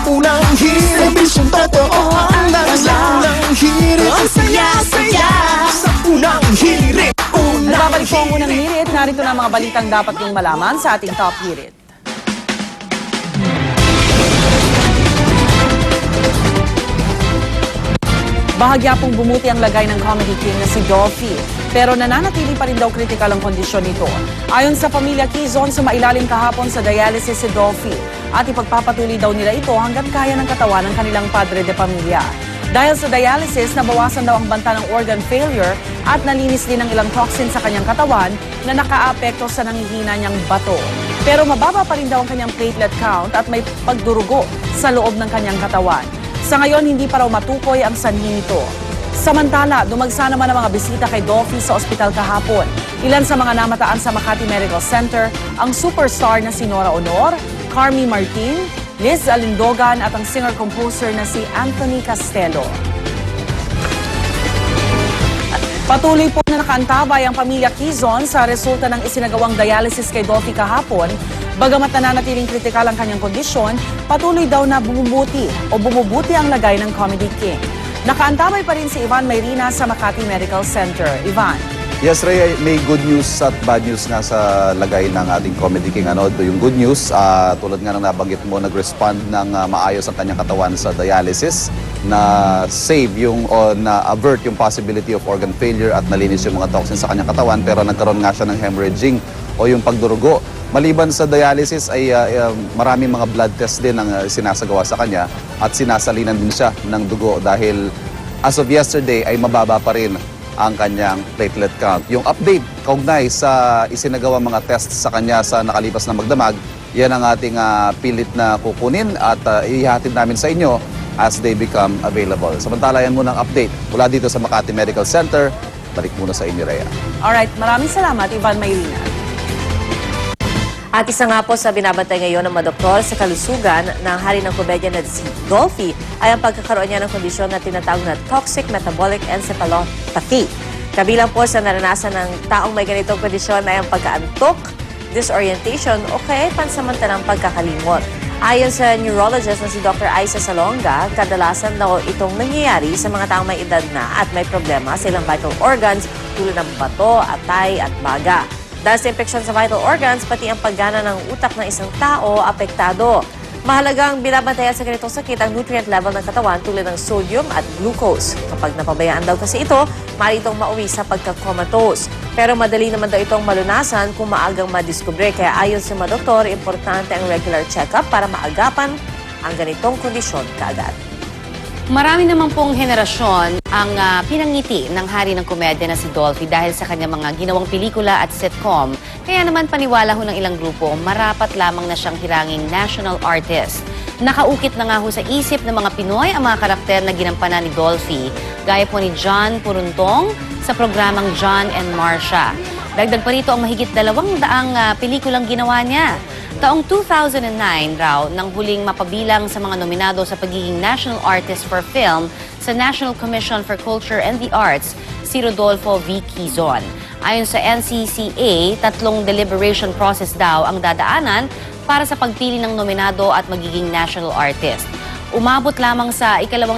unang hirit, serbisyong totoo ang unang hirit. Ang saya-saya sa unang hirit. Nagbabalik po ang unang hirit. Narito na ang mga balitang dapat niyong malaman sa ating top hirit. Bahagya pong bumuti ang lagay ng comedy king na si Dolphy. Pero nananatili pa rin daw kritikal ang kondisyon nito. Ayon sa pamilya Quezon, sumailalim kahapon sa dialysis si Dolphy. At ipagpapatuloy daw nila ito hanggang kaya ng katawan ng kanilang padre de pamilya. Dahil sa dialysis, nabawasan daw ang banta ng organ failure at nalinis din ang ilang toxin sa kanyang katawan na nakaapekto sa nangihina niyang bato. Pero mababa pa rin daw ang kanyang platelet count at may pagdurugo sa loob ng kanyang katawan. Sa ngayon, hindi pa raw matukoy ang sanhi nito. Samantala, dumagsa naman ang mga bisita kay Dolphy sa ospital kahapon. Ilan sa mga namataan sa Makati Medical Center ang superstar na si Nora Honor, Carmi Martin, Liz Alindogan at ang singer-composer na si Anthony Castelo. Patuloy po na nakaantabay ang pamilya Quezon sa resulta ng isinagawang dialysis kay Dolphy kahapon. Bagamat nananatiling kritikal ang kanyang kondisyon, patuloy daw na bumubuti ang lagay ng comedy king. Nakaantabay pa rin si Ivan Mayrina sa Makati Medical Center. Ivan. Yes, Ray, may good news at bad news nga sa lagay ng ating comedy king. Yung good news, tulad nga ng nabanggit mo, nag-respond ng maayos ang kanyang katawan sa dialysis, na save o na-avert yung possibility of organ failure at nalinis yung mga toxins sa kanyang katawan, pero nagkaroon nga siya ng hemorrhaging o yung pagdurugo. Maliban sa dialysis ay maraming mga blood test din ang sinasagawa sa kanya at sinasalinan din siya ng dugo dahil as of yesterday ay mababa pa rin ang kanyang platelet count. Yung update kaugnay sa isinagawa mga tests sa kanya sa nakalipas na magdamag, yan ang ating pilit na kukunin at ihahatid namin sa inyo as they become available. Samantala yan muna ang update mula dito sa Makati Medical Center. Balik muna sa inyo, Rhea. Alright, maraming salamat, Ivan Mayrina. At isa nga po sa binabantay ngayon ng mga doktor sa kalusugan ng hari ng komedya na si Dolphy ay ang pagkakaroon niya ng kondisyon na tinatawag na toxic metabolic encephalopathy. Kabilang po sa naranasan ng taong may ganitong kondisyon ay ang pagkaantok, disorientation o kaya pansamantalang pagkakalimot. Ayon sa neurologist na si Dr. Aiza Salonga, kadalasan daw itong nangyayari sa mga taong may edad na at may problema sa ilang vital organs tulad ng bato, atay at baga. Dahil sa infeksyon sa vital organs, pati ang paggana ng utak ng isang tao apektado. Mahalagang binabantayan sa ganitong sakit ang nutrient level ng katawan tulad ng sodium at glucose. Kapag napabayaan daw kasi ito, maaari itong mauwi sa pagka-comatose. Pero madali naman daw itong malunasan kung maagang madiskubre. Kaya ayon sa mga doktor, importante ang regular check-up para maagapan ang ganitong kondisyon kaagad. Marami naman pong henerasyon ang pinangiti ng hari ng komedya na si Dolphy dahil sa kanyang mga ginawang pelikula at sitcom. Kaya naman paniwala ho ng ilang grupo, marapat lamang na siyang hiranging national artist. Nakaukit na nga ho sa isip ng mga Pinoy ang mga karakter na ginampanan ni Dolphy, gaya po ni John Puruntong sa programang John and Marcia. Dagdag pa rito ang mahigit 200 pelikulang ginawa niya. Taong 2009 raw nang huling mapabilang sa mga nominado sa pagiging National Artist for Film sa National Commission for Culture and the Arts, si Rodolfo V. Quezon. Ayon sa NCCA, 3 deliberation process daw ang dadaanan para sa pagpili ng nominado at magiging National Artist. Umabot lamang sa ikalawang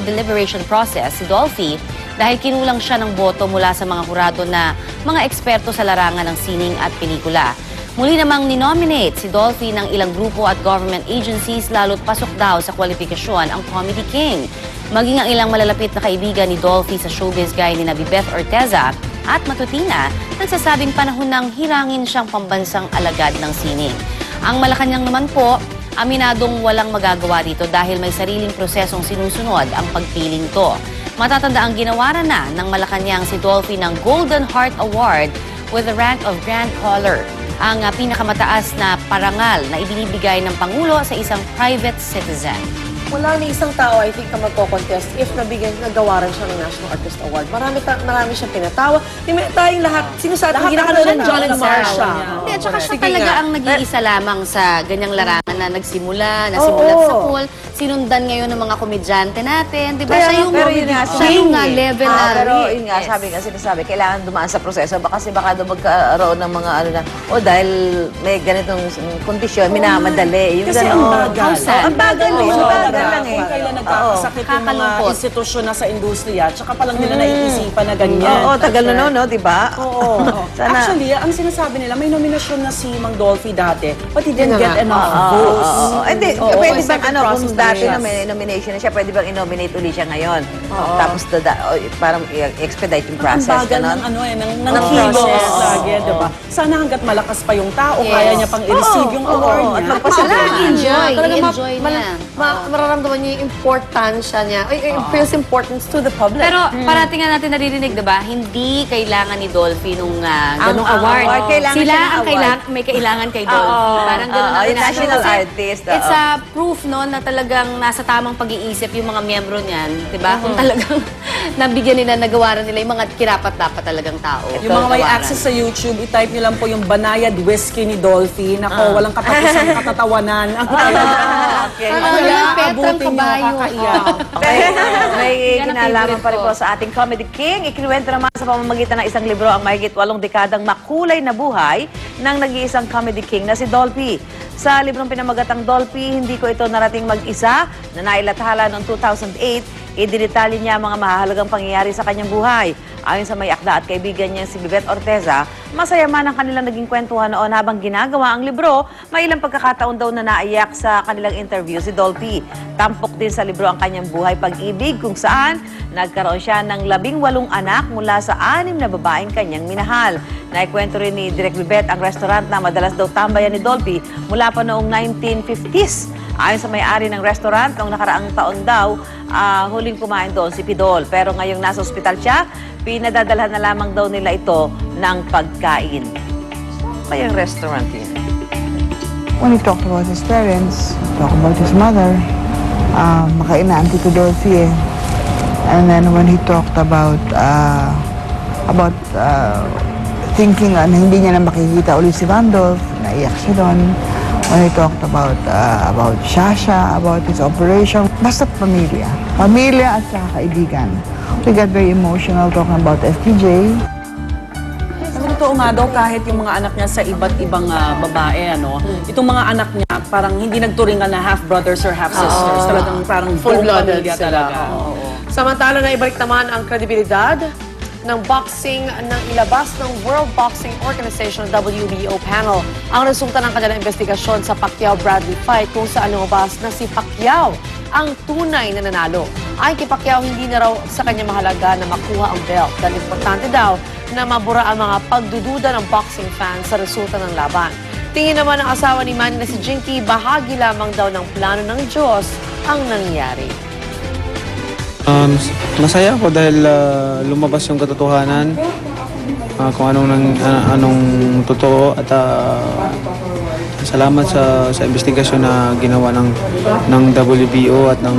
deliberation process si Dolphy dahil kinulang siya ng boto mula sa mga hurado na mga eksperto sa larangan ng sining at pelikula. Muli namang ninominate si Dolphy ng ilang grupo at government agencies lalo't pasok daw sa kwalifikasyon ang Comedy King. Maging ang ilang malalapit na kaibigan ni Dolphy sa showbiz gaya ni Beth Orteza at Matutina nagsasabing panahon ng hirangin siyang pambansang alagad ng sining. Ang Malacanang naman po, aminadong walang magagawa dito dahil may sariling prosesong sinusunod ang pagpiling to. Matatanda ang ginawaran na ng Malacanang si Dolphy ng Golden Heart Award with the rank of Grand Caller, ang pinakamataas na parangal na ibinibigay ng Pangulo sa isang private citizen. wala ni isang tao, I think, na magko-contest if nagawa rin siya ng National Artist Award. Marami siyang pinatawa. Tayong lahat, sinasabi, ginakano ng John and Marcia. Hindi, at saka siya Sige talaga nga. ang nag-iisa lamang sa ganyang larangan na nasimulat sa pool. Sinundan ngayon ng mga komedyante natin. Di ba? Kaya Siya yung, pero yun nga, siya yung level na. pero yun nga, sinasabi, kailangan dumaan sa proseso kasi baka doon magkaroon ng mga ano na, dahil may ganitong kondisyon, minamadali. Yung Kasi ang ganon. bagal. Ang bagal eh. Ang bagal lang eh. Kung kailan nagkakasakit yung mga Kakalungkot. institusyon na sa industriya, tsaka palang nila naiisipan na ganyan. Oo, tagal na no, di ba? Oo. Sana. Actually, ang sinasabi nila, may nominasyon na si Mang Dolphy dati, but he didn't Yun na get nga. enough Oo, votes. oo, oo. Hindi, Oo, pwede bang second ano, kung process na dati siya. na may nomination na siya, pwede bang i-nominate ulit siya ngayon? Tapos parang i-expedite yung Ang process, bagal ganon? ng ano eh, ng process lagi, di ba? Sana hanggat malakas pa yung tao, kaya niya pang i-receive yung award at niya. magpasalamat. Enjoy. Talagang Enjoy niya. mararamdaman niya yung importansya niya. Feels importance to the public. Pero parating nga natin naririnig, diba? Hindi kailangan ni Dolphy nung ganong ang award. award, kailangan Sila siya ng ang award. may kailangan kay Dolphy. Parang ganun ang yung sinasabi. national Kasi artist, It's a proof, no, na talagang nasa tamang pag-iisip yung mga miyembro niyan. Diba? Kung talagang nabigyan nila, nagawaran nila yung mga kirapat-dapat talagang tao. Yung mga may Gawaran. access sa YouTube, i-type nyo lang po yung Banayad Whiskey ni Dolphy. Nako, walang katapusan katatawanan. Ang Okay. Ano Kaya yung Petrang aabutin nyo, kabayo. kakaiyak. May Yan ang kinalaman favorite pa rin ko. po sa ating Comedy King. Ikinuwento naman sa pamamagitan ng isang libro ang mahigit 8 dekadang makulay na buhay ng nag-iisang Comedy King na si Dolphy. Sa librong pinamagatang Dolphy, hindi ko ito narating mag-isa na nailathala noong 2008. Idinitalye niya ang mga mahalagang pangyayari sa kanyang buhay. Ayon sa may akda at kaibigan niya si Bibet Orteza, masaya man ang kanilang naging kwentuhan noon habang ginagawa ang libro, may ilang pagkakataon daw na naiyak sa kanilang interview si Dolphy. Tampok din sa libro ang kanyang buhay pag-ibig kung saan nagkaroon siya ng 18 anak mula sa 6 na babaeng kanyang minahal. Naikwento rin ni Direk Bibet ang restaurant na madalas daw tambayan ni Dolphy mula pa noong 1950s. Ayon sa may-ari ng restaurant, noong nakaraang taon daw, huling kumain doon si Pidol. Pero ngayong nasa ospital siya, pinadadalhan na lamang daw nila ito ng pagkain. Kaya yung restaurant yun. When he talked about his parents, talked about his mother, makainaanti to Dolphy eh. And then when he talked about thinking na hindi niya na makikita ulit si Randolph, naiyak siya doon. When he talked about Shasha, about his operation, basta pamilya. Pamilya at saka kaibigan. We got very emotional talking about FPJ. Sabi totoo nga daw kahit yung mga anak niya sa iba't ibang babae, ano, itong mga anak niya parang hindi nagturingan na half brothers or half sisters. Talagang parang Full-blooded pamilya sila. talaga. Samantala na ibalik naman ang kredibilidad ng boxing ng ilabas ng World Boxing Organization WBO panel. Ang resulta ng kanilang investigasyon sa Pacquiao-Bradley fight kung saan lumabas na si Pacquiao ang tunay na nanalo. Ay kay Pacquiao, hindi na raw sa kanya mahalaga na makuha ang belt dahil importante daw na mabura ang mga pagdududa ng boxing fans sa resulta ng laban. Tingin naman ng asawa ni Manny na si Jinky, bahagi lamang daw ng plano ng Diyos ang nangyari. Masaya ako dahil lumabas yung katotohanan, kung anong totoo at salamat sa investigasyon na ginawa ng WBO at ng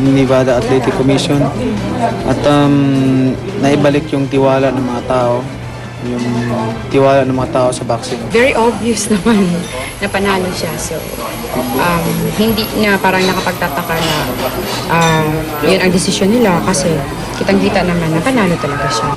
Nevada Athletic Commission at naibalik yung tiwala ng mga tao, yung tiwala ng mga tao sa boxing. Very obvious naman na panalo siya. So, hindi na parang nakapagtataka na yun ang desisyon nila kasi kitang-kita naman na panalo talaga siya.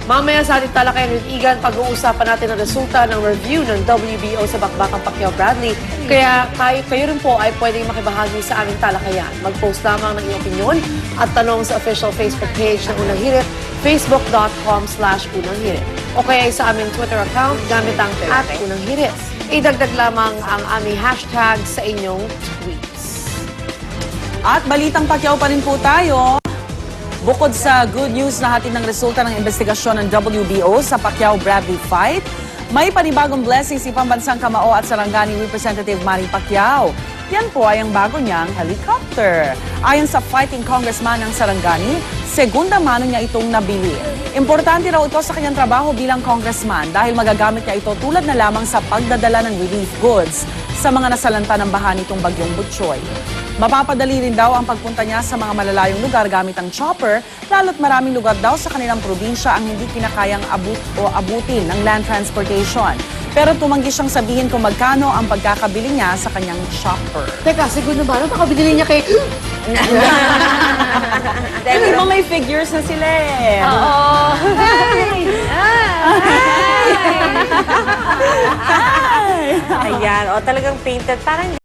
Mamaya sa ating talakayan with Igan, pag-uusapan natin ang resulta ng review ng WBO sa bakbakang Pacquiao-Bradley. Kaya kayo rin po ay pwedeng makibahagi sa aming talakayan. Mag-post lamang ng iyong opinion at tanong sa official Facebook page ng Unang Hirit, facebook.com/Unang Hirit. O kaya sa aming Twitter account gamit ang @UnangHirit. Idagdag lamang ang aming hashtag sa inyong tweets. At balitang Pacquiao pa rin po tayo. Bukod sa good news na hatid ng resulta ng investigasyon ng WBO sa Pacquiao-Bradley fight, May panibagong blessing si pambansang Kamao at Sarangani Representative Manny Pacquiao. Yan po ay ang bago niyang helicopter. Ayon sa fighting congressman ng Sarangani, segunda mano niya itong nabili. Importante raw ito sa kanyang trabaho bilang congressman dahil magagamit niya ito tulad na lamang sa pagdadala ng relief goods sa mga nasalanta ng baha nitong bagyong Butchoy. Mapapadali rin daw ang pagpunta niya sa mga malalayong lugar gamit ang chopper, lalo't maraming lugar daw sa kanilang probinsya ang hindi kinakayang abutin ng land transportation. Pero tumanggi siyang sabihin kung magkano ang pagkakabili niya sa kanyang chopper. Teka, siguro ba? Ano pakabili niya kay... Di ba may figures na sila eh? Ayan, o talagang painted. Parang